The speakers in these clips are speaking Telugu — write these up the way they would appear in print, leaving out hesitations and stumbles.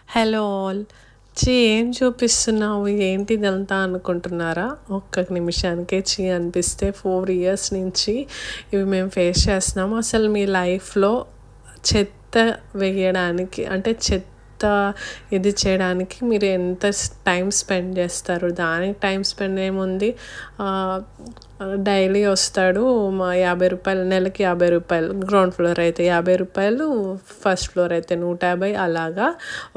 Hello all. ఏం చూపిస్తున్నావు, ఏంటి ఇదంతా అనుకుంటున్నారా? ఒక్క నిమిషానికే అనిపిస్తే 4 ఇయర్స్ నుంచి ఇవి మేము ఫేస్ చేస్తున్నాము. అసలు మీ లైఫ్లో చెత్త వేయడానికి అంటే చెత్త ఇది చేయడానికి మీరు ఎంత టైం స్పెండ్ చేస్తారు? దానికి టైం స్పెండ్ ఏముంది, డైలీ వస్తాడు మా 50 రూపాయలు, నెలకి 50 రూపాయలు, గ్రౌండ్ ఫ్లోర్ అయితే 50 రూపాయలు, ఫస్ట్ ఫ్లోర్ అయితే 150. అలాగా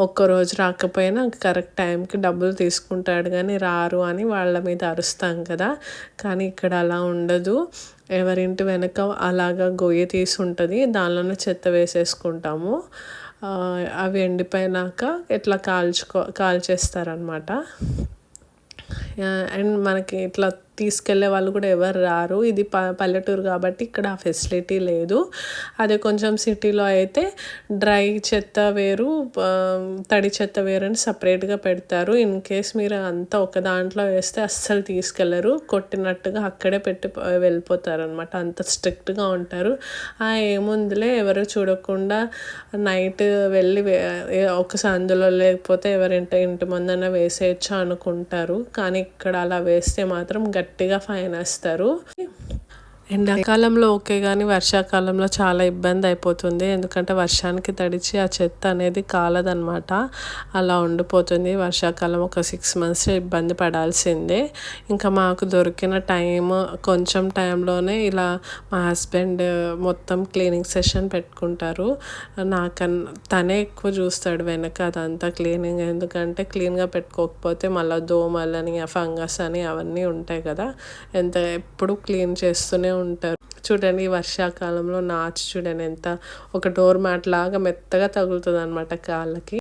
ఒక్కరోజు రాకపోయినా కరెక్ట్ టైంకి డబ్బులు తీసుకుంటాడు, కానీ రారు అని వాళ్ళ మీద అరుస్తాం కదా. కానీ ఇక్కడ అలా ఉండదు. ఎవరింటి వెనక అలాగా గొయ్యి తీసి ఉంటుంది, దానిలోనే చెత్త వేసేసుకుంటాము. అవి ఎండిపోయినాక ఇట్లా కాల్చేస్తారనమాట. అండ్ మనకి ఇట్లా తీసుకెళ్ళే వాళ్ళు కూడా ఎవరు రారు. ఇది పల్లెటూరు కాబట్టి ఇక్కడ ఆ ఫెసిలిటీ లేదు. అదే కొంచెం సిటీలో అయితే డ్రై చెత్త వేరు, తడి చెత్త వేరు అని సపరేట్గా పెడతారు. ఇన్ కేస్ మీరు అంతా ఒక దాంట్లో వేస్తే అస్సలు తీసుకెళ్ళరు, కొట్టినట్టుగా అక్కడే పెట్టి వెళ్ళిపోతారు అనమాట. అంత స్ట్రిక్ట్గా ఉంటారు. ఏముందిలే, ఎవరు చూడకుండా నైట్ వెళ్ళి ఒక సందులో లేకపోతే ఇంటి ముందన్న వేసేయచ్చు అనుకుంటారు. కానీ ఇక్కడ అలా వేస్తే మాత్రం గట్టిగా ఫైన్ వేస్తారు. ఎండాకాలంలో ఓకే, కానీ వర్షాకాలంలో చాలా ఇబ్బంది అయిపోతుంది. ఎందుకంటే వర్షానికి తడిచి ఆ చెత్త అనేది కాలదనమాట, అలా ఉండిపోతుంది. వర్షాకాలం ఒక 6 months ఇబ్బంది పడాల్సిందే. ఇంకా మాకు దొరికిన కొంచెం టైంలోనే ఇలా మా హస్బెండ్ మొత్తం క్లీనింగ్ సెషన్ పెట్టుకుంటారు. తనే ఎక్కువ చూస్తాడు వెనక అదంతా క్లీనింగ్. ఎందుకంటే క్లీన్గా పెట్టుకోకపోతే మళ్ళీ దోమలని, ఫంగస్ అని అవన్నీ ఉంటాయి కదా. ఎప్పుడు క్లీన్ చేస్తూనే ఉంటారు. చూడండి, వర్షాకాలంలో నాచు చూడండి ఎంత ఒక డోర్ మ్యాట్ లాగా మెత్తగా తగులుతుంది అనమాట కాళ్ళకి.